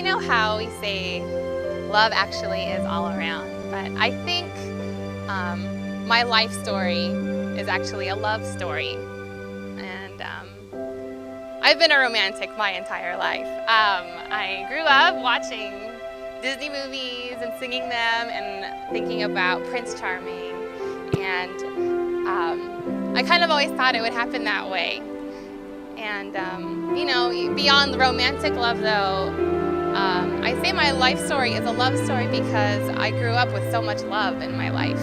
know how we say love actually is all around, but I think my life story is actually a love story. And I've been a romantic my entire life. I grew up watching Disney movies and singing them and thinking about Prince Charming, and I kind of always thought it would happen that way. And you know, beyond the romantic love though, I say my life story is a love story because I grew up with so much love in my life.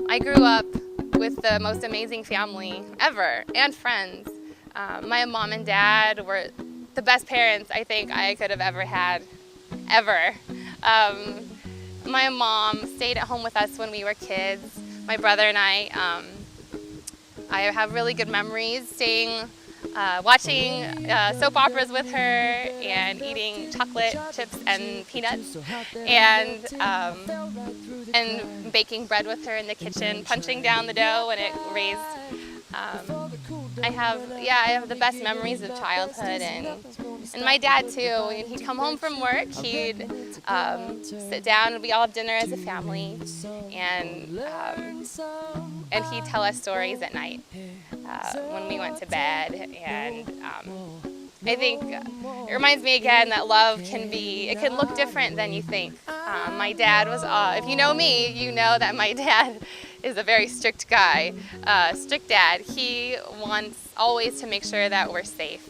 I grew up with the most amazing family ever and friends. My mom and dad were the best parents I think I could have ever had, ever. My mom stayed at home with us when we were kids. My brother and I have really good memories staying, watching soap operas with her and eating chocolate chips and peanuts, and baking bread with her in the kitchen, punching down the dough when it raised. I have the best memories of childhood, and my dad too. He'd come home from work, he'd sit down and we all have dinner as a family, and he'd tell us stories at night when we went to bed. And I think it reminds me again that love can look different than you think. My dad was, if you know me, you know that my dad is a very strict guy, strict dad. He wants always to make sure that we're safe.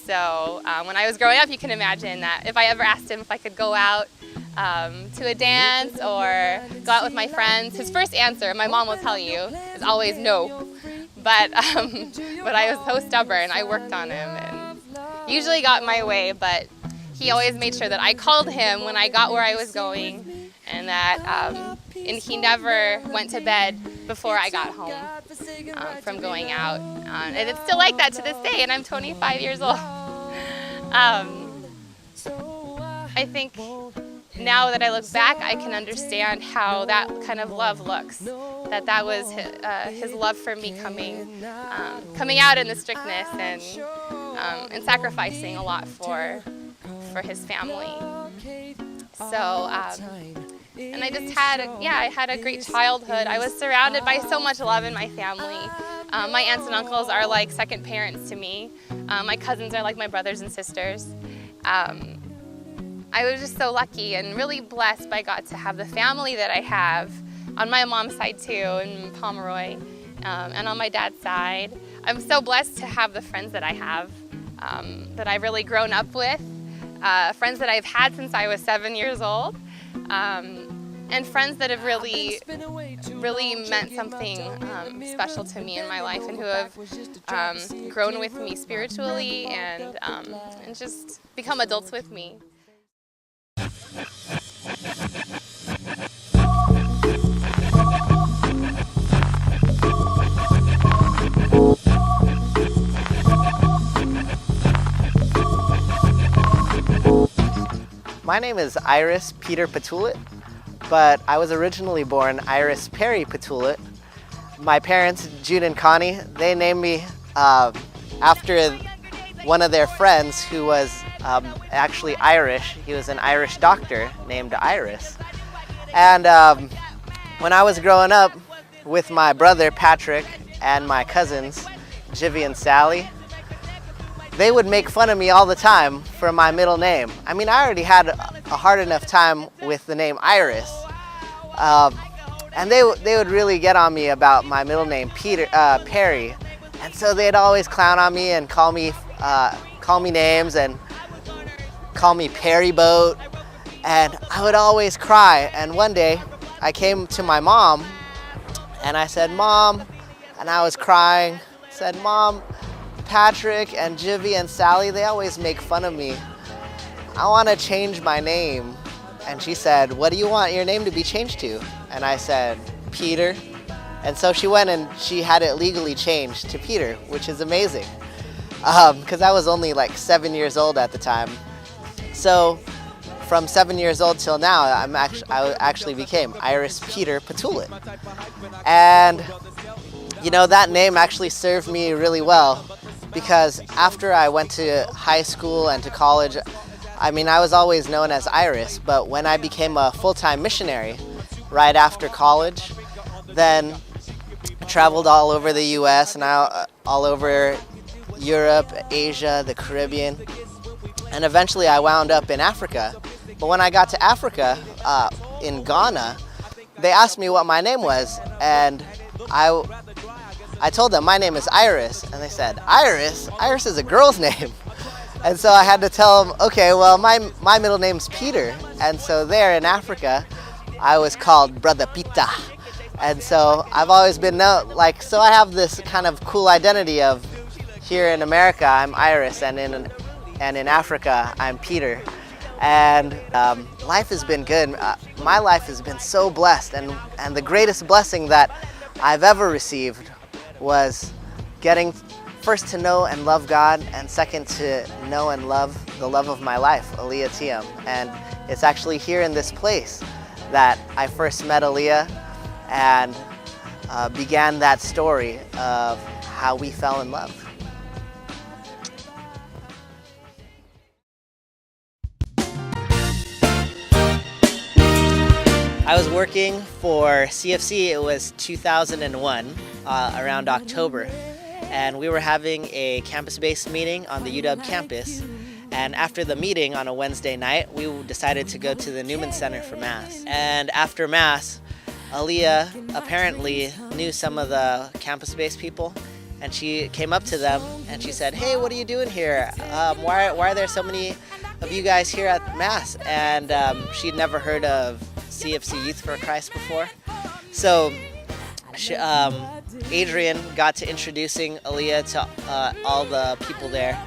So when I was growing up, you can imagine that if I ever asked him if I could go out to a dance or go out with my friends, his first answer, my mom will tell you, is always no. But I was so stubborn, I worked on him and usually got my way, but he always made sure that I called him when I got where I was going, and that and he never went to bed before I got home from going out. And it's still like that to this day, and I'm 25 years old. I think now that I look back, I can understand how that kind of love looks. That was his love for me coming out in the strictness and sacrificing a lot for his family. So, and I just had a great childhood. I was surrounded by so much love in my family. My aunts and uncles are like second parents to me. My cousins are like my brothers and sisters. I was just so lucky and really blessed by God to have the family that I have on my mom's side too, in Pomeroy, and on my dad's side. I'm so blessed to have the friends that I have, that I've really grown up with, friends that I've had since I was 7 years old, and friends that have really meant something special to me in my life, and who have grown with me spiritually and just become adults with me. My name is Iris Peter Patulit, but I was originally born Iris Perry Patulit. My parents, Jude and Connie, they named me after one of their friends who was actually Irish. He was an Irish doctor named Iris. And when I was growing up with my brother Patrick and my cousins, Jivy and Sally, they would make fun of me all the time for my middle name. I mean, I already had a hard enough time with the name Iris. And they would really get on me about my middle name, Perry. And so they'd always clown on me and call me names and call me Perry Boat. And I would always cry. And one day I came to my mom and I said, "Mom," and I was crying, I said, "Mom, Patrick and Jivy and Sally, they always make fun of me. I want to change my name." And she said, "What do you want your name to be changed to?" And I said, Peter. And so she went and she had it legally changed to Peter, which is amazing. Because I was only like 7 years old at the time. So from 7 years old till now, I actually became Iris Peter Patulit. And you know, that name actually served me really well, because after I went to high school and to college, I mean, I was always known as Iris, but when I became a full-time missionary right after college, then I traveled all over the US and all over Europe, Asia, the Caribbean, and eventually I wound up in Africa. But when I got to Africa, in Ghana, they asked me what my name was, and I told them my name is Iris, and they said, Iris? Iris is a girl's name. And so I had to tell them, okay, well, my middle name's Peter. And so there in Africa, I was called Brother Pita. And so I've always been known, so I have this kind of cool identity of, here in America, I'm Iris, and in Africa, I'm Peter. And life has been good. My life has been so blessed, and the greatest blessing that I've ever received was getting first to know and love God, and second to know and love the love of my life, Aleah. And it's actually here in this place that I first met Aleah and began that story of how we fell in love. I was working for CFC, it was 2001, around October, and we were having a campus-based meeting on the UW campus, and after the meeting on a Wednesday night, we decided to go to the Newman Center for Mass. And after Mass, Aleah apparently knew some of the campus-based people, and she came up to them and she said, hey, what are you doing here? Why are there so many of you guys here at Mass? And she'd never heard of CFC Youth for Christ before. So Adrian got to introducing Aleah to all the people there,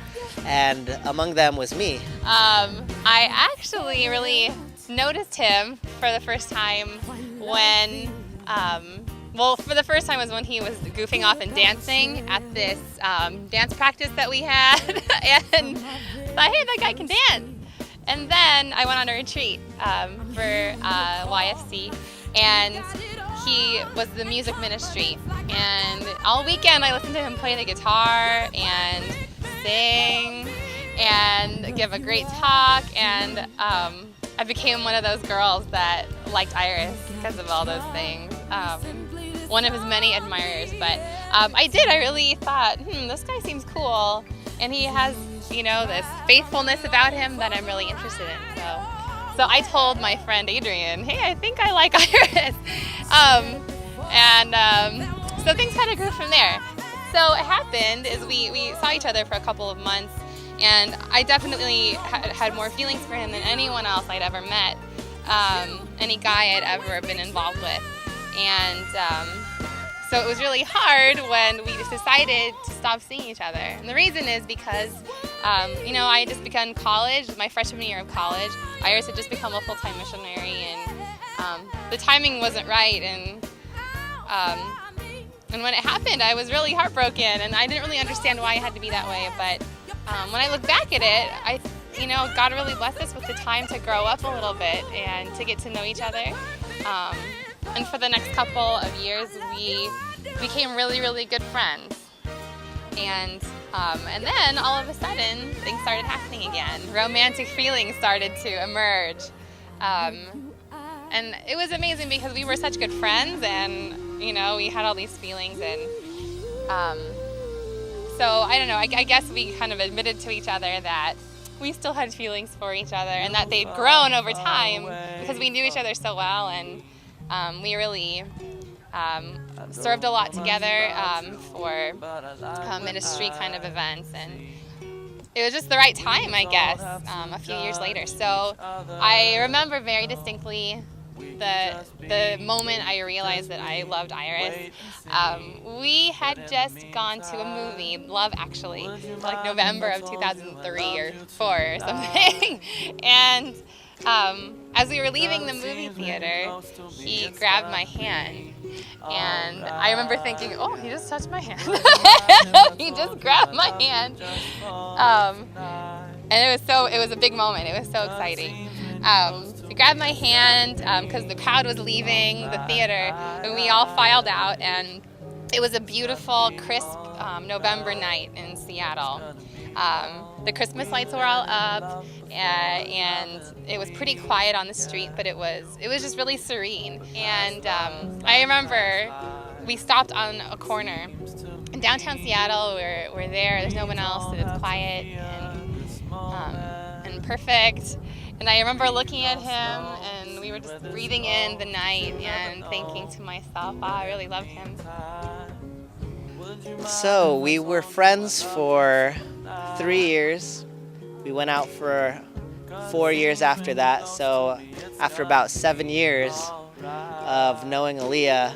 and among them was me. I actually really noticed him for the first time when, for the first time was when he was goofing off and dancing at this dance practice that we had, and thought, hey, that guy can dance. And then I went on a retreat for YFC, and he was the music ministry. And all weekend I listened to him play the guitar and sing and give a great talk, and I became one of those girls that liked Iris because of all those things. One of his many admirers, but I really thought, this guy seems cool, and he has, this faithfulness about him that I'm really interested in. So I told my friend Adrian, hey, I think I like Iris. So things kind of grew from there. So what happened is we saw each other for a couple of months, and I definitely had more feelings for him than anyone else I'd ever met, any guy I'd ever been involved with. And so it was really hard when we just decided to stop seeing each other. And the reason is because, I had just begun college, my freshman year of college. Iris had just become a full-time missionary, and the timing wasn't right. And when it happened, I was really heartbroken, and I didn't really understand why it had to be that way. But when I look back at it, God really blessed us with the time to grow up a little bit and to get to know each other. And for the next couple of years, we became really, really good friends. And then all of a sudden, things started happening again. Romantic feelings started to emerge. And it was amazing because we were such good friends, and we had all these feelings, and so I don't know, I guess we kind of admitted to each other that we still had feelings for each other, and that they'd grown over time because we knew each other so well, and we really served a lot together for ministry kind of events, and it was just the right time, I guess, a few years later. So I remember very distinctly the moment I realized that I loved Iris. We had just gone to a movie, Love Actually, like November of 2003 or 4 or something, and As we were leaving the movie theater, he grabbed my hand. And I remember thinking, oh, he just touched my hand. He just grabbed my hand. And it was a big moment. It was so exciting. He grabbed my hand because the crowd was leaving the theater, and we all filed out, and it was a beautiful, crisp November night in Seattle. The Christmas lights were all up, and it was pretty quiet on the street, but it was just really serene. And I remember we stopped on a corner in downtown Seattle. We're there. There's no one else, and it's quiet and perfect. And I remember looking at him, and we were just breathing in the night and thinking to myself, wow, I really love him. So we were friends for 3 years. We went out for 4 years after that. So after about 7 years of knowing Aleah,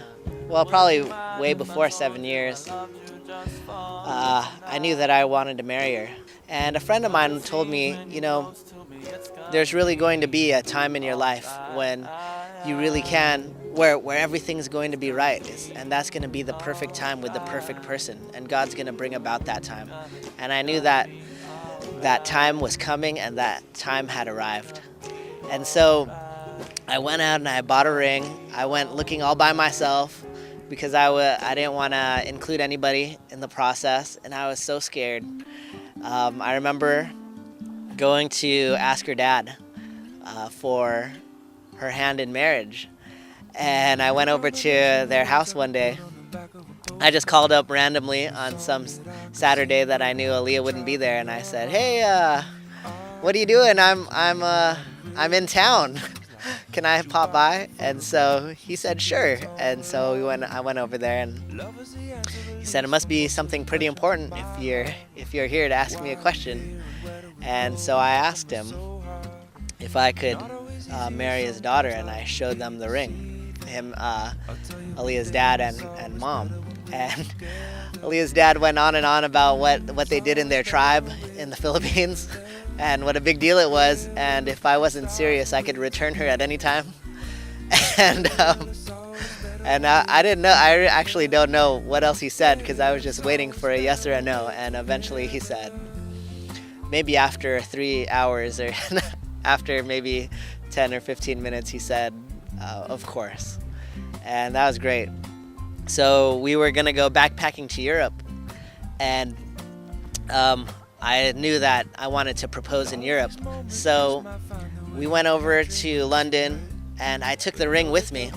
well, probably way before 7 years, I knew that I wanted to marry her. And a friend of mine told me, there's really going to be a time in your life when you really can, where everything's going to be right. And that's going to be the perfect time with the perfect person. And God's going to bring about that time. And I knew that that time was coming and that time had arrived. And so I went out and I bought a ring. I went looking all by myself because I didn't want to include anybody in the process. And I was so scared. I remember going to ask her dad for her hand in marriage. And I went over to their house one day. I just called up randomly on some Saturday that I knew Aleah wouldn't be there, and I said, "Hey, what are you doing? I'm in town. Can I pop by?" And so he said, "Sure." And so I went over there, and he said, "It must be something pretty important if you're here to ask me a question." And so I asked him if I could marry his daughter, and I showed them the ring. Aleah's dad and mom. And Aleah's dad went on and on about what they did in their tribe in the Philippines and what a big deal it was, and if I wasn't serious, I could return her at any time. And I didn't know. I actually don't know what else he said because I was just waiting for a yes or a no, and eventually he said, maybe after 3 hours or after maybe 10 or 15 minutes, he said, of course. And that was great. So we were going to go backpacking to Europe, and I knew that I wanted to propose in Europe. So we went over to London, and I took the ring with me,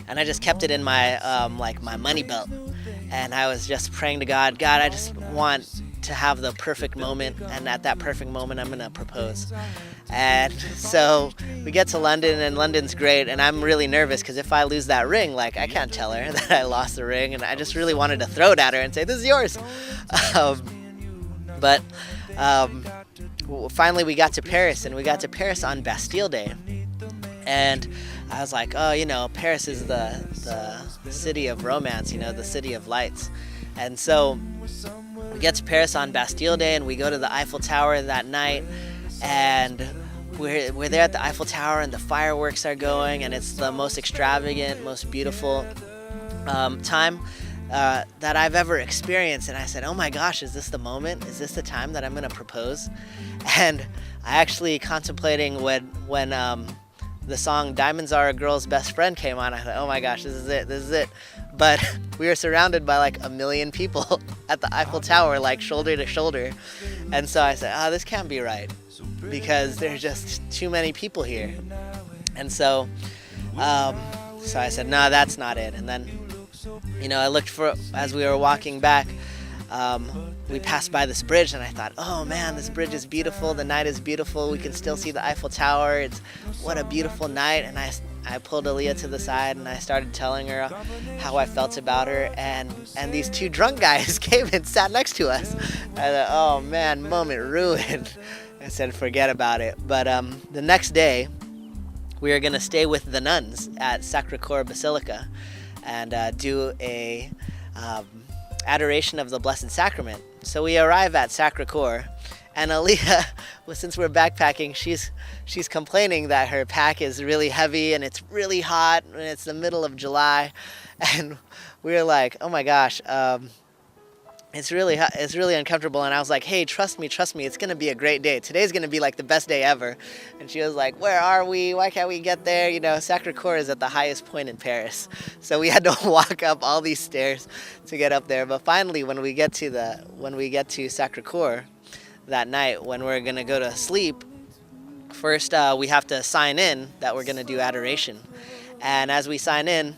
and I just kept it in my my money belt. And I was just praying to God, I just want to have the perfect moment, and at that perfect moment I'm gonna propose. And so we get to London, and London's great, and I'm really nervous because if I lose that ring, I can't tell her that I lost the ring, and I just really wanted to throw it at her and say, "This is yours." But finally we got to Paris, and we got to Paris on Bastille Day, and I was like, oh, Paris is the city of romance, the city of lights. And so we get to Paris on Bastille Day, and we go to the Eiffel Tower that night, and we're there at the Eiffel Tower, and the fireworks are going, and it's the most extravagant, most beautiful time that I've ever experienced. And I said, oh my gosh, is this the moment? Is this the time that I'm going to propose? And I actually contemplating when the song Diamonds Are a Girl's Best Friend came on, I thought, oh my gosh, this is it. But we were surrounded by 1 million people at the Eiffel Tower, shoulder to shoulder. And so I said, this can't be right because there's just too many people here. And so I said, no, that's not it. And then, I looked as we were walking back, we passed by this bridge, and I thought, oh man, this bridge is beautiful. The night is beautiful. We can still see the Eiffel Tower. What a beautiful night. And I pulled Aleah to the side, and I started telling her how I felt about her. And these two drunk guys came and sat next to us. I thought, oh man, moment ruined. I said, forget about it. But the next day, we were going to stay with the nuns at Sacré-Cœur Basilica and do a adoration of the Blessed Sacrament. So we arrive at Sacré-Cœur, And Aleah, well, since we're backpacking, she's complaining that her pack is really heavy and it's really hot and it's the middle of July, and we were like, oh my gosh, it's really hot, it's really uncomfortable. And I was like, hey, trust me, it's gonna be a great day. Today's gonna be like the best day ever. And she was like, where are we? Why can't we get there? You know, Sacré-Cœur is at the highest point in Paris, so we had to walk up all these stairs to get up there. But finally, when we get to Sacré-Cœur that night, when we're gonna go to sleep, first we have to sign in that we're gonna do adoration. And as we sign in,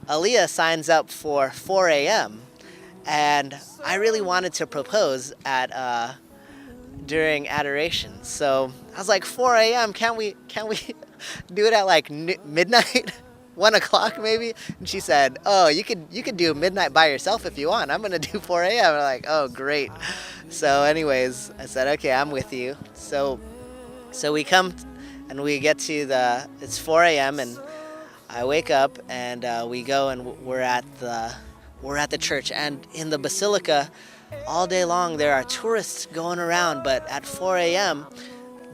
Aleah signs up for 4 a.m. And I really wanted to propose at during adoration. So I was like, 4 a.m. Can't we do it at like midnight, 1 o'clock maybe? And she said, oh, you could do midnight by yourself if you want. I'm gonna do 4 a.m. I'm like, oh, great. So anyways, I said, okay, I'm with you. So we come and we get to it's 4 a.m. and I wake up and we go and we're at the church, and in the basilica all day long there are tourists going around, but at 4 a.m.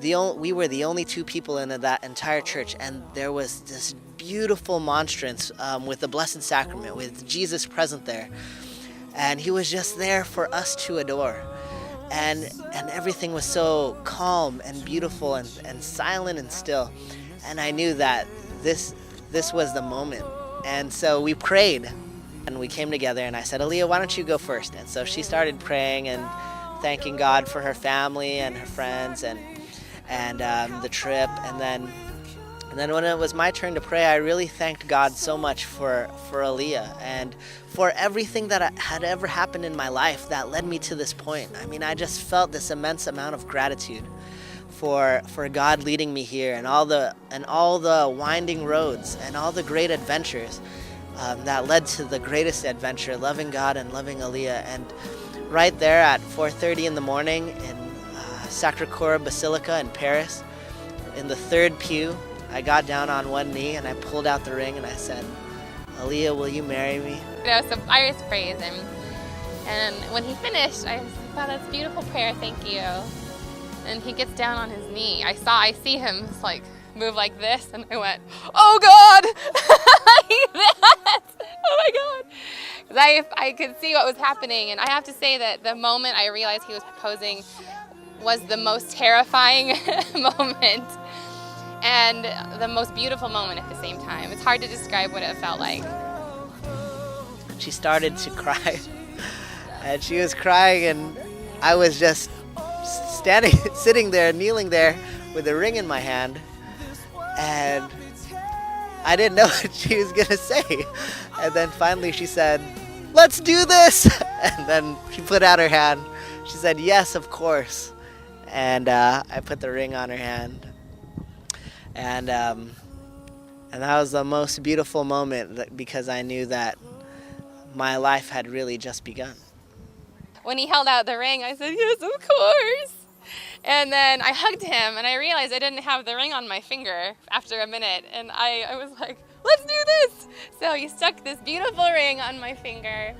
we were the only two people in that entire church, and there was this beautiful monstrance with the Blessed Sacrament, with Jesus present there, and he was just there for us to adore. And everything was so calm and beautiful and silent and still, and I knew that this was the moment. And so we prayed. And we came together and I said, Aleah, why don't you go first? And so she started praying and thanking God for her family and her friends and the trip. And then when it was my turn to pray, I really thanked God so much for Aleah and for everything that had ever happened in my life that led me to this point. I mean, I just felt this immense amount of gratitude for God leading me here, and all the winding roads and all the great adventures that led to the greatest adventure, loving God and loving Aleah. And right there at 4:30 in the morning in Sacré-Cœur Basilica in Paris, in the third pew, I got down on one knee and I pulled out the ring and I said, Aleah, will you marry me? So Iris prays, and when he finished, I was like, wow, that's a beautiful prayer, thank you. And he gets down on his knee. I see him just like move like this, and I went, oh God, like that. Oh my God. Because I could see what was happening, and I have to say that the moment I realized he was proposing was the most terrifying moment and the most beautiful moment at the same time. It's hard to describe what it felt like. She started to cry, and she was crying, and I was just sitting there, kneeling there with a ring in my hand, and I didn't know what she was gonna say. And then finally she said, let's do this. And then she put out her hand. She said, yes, of course. And I put the ring on her hand. And that was the most beautiful moment, because I knew that my life had really just begun. When he held out the ring, I said, yes, of course. And then I hugged him, and I realized I didn't have the ring on my finger after a minute. And I was like, let's do this. So he stuck this beautiful ring on my finger,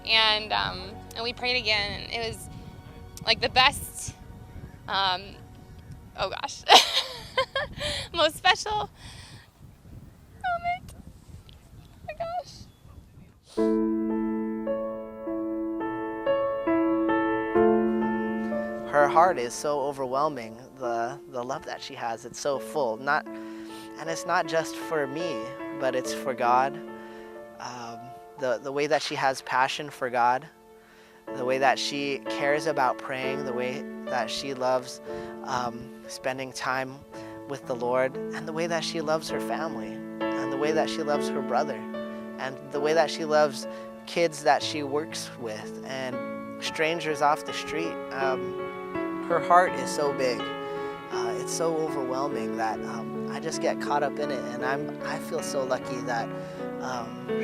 and we prayed again. And it was like the best, oh gosh, most special moment. Oh my gosh. Her heart is so overwhelming, the love that she has. It's so full. And it's not just for me, but it's for God. The way that she has passion for God, the way that she cares about praying, the way that she loves spending time with the Lord, and the way that she loves her family, and the way that she loves her brother, and the way that she loves kids that she works with and strangers off the street. Her heart is so big. It's so overwhelming that I just get caught up in it, and I feel so lucky that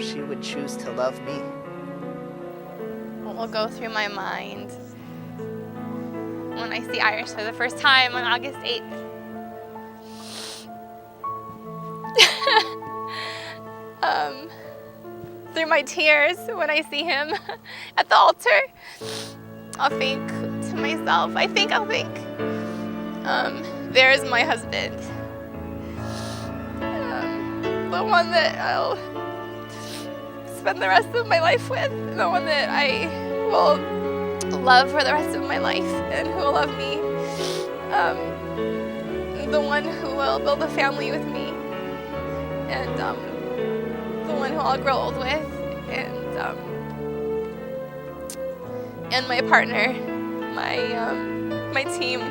she would choose to love me. What will go through my mind when I see Iris for the first time on August 8th? Through my tears when I see him at the altar, I'll think, to myself, I think I'll think, there's my husband. The one that I'll spend the rest of my life with, the one that I will love for the rest of my life and who will love me, the one who will build a family with me, and the one who I'll grow old with, and my partner, my team.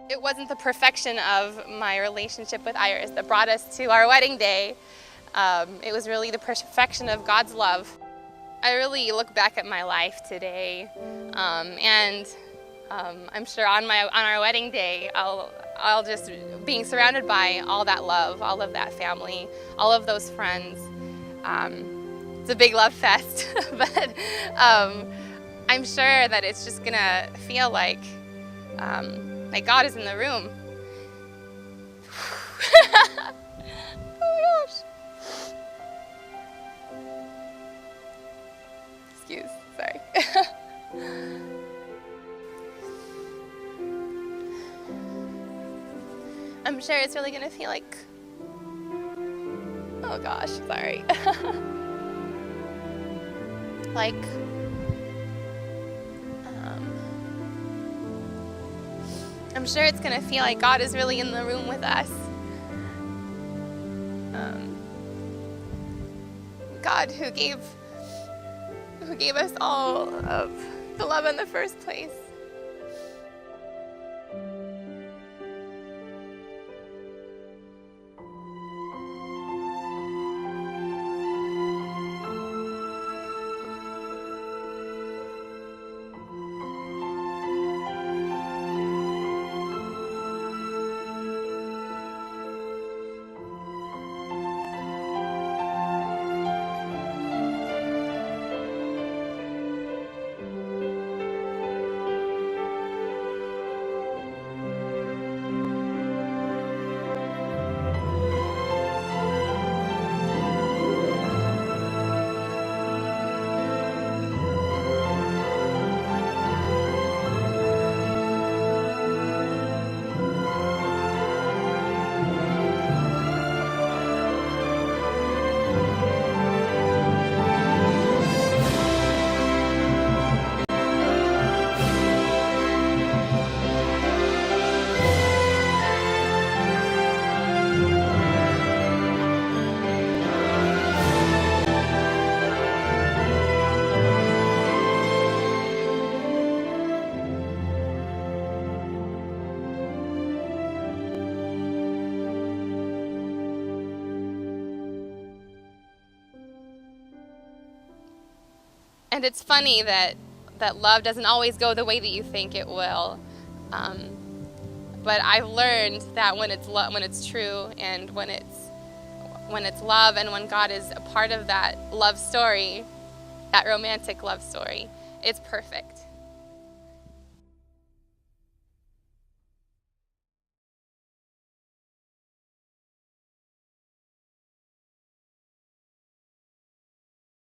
It wasn't the perfection of my relationship with Iris that brought us to our wedding day. It was really the perfection of God's love. I really look back at my life today, and I'm sure on our wedding day, I'll just being surrounded by all that love, all of that family, all of those friends. It's a big love fest, but I'm sure that it's just gonna feel like God is in the room. Oh my gosh. Excuse, sorry. I'm sure it's really gonna feel like, oh gosh, sorry. Like, I'm sure it's going to feel like God is really in the room with us. God who gave us all of the love in the first place. And it's funny that love doesn't always go the way that you think it will. But I've learned that when it's true, and when it's love, and when God is a part of that love story, that romantic love story, it's perfect.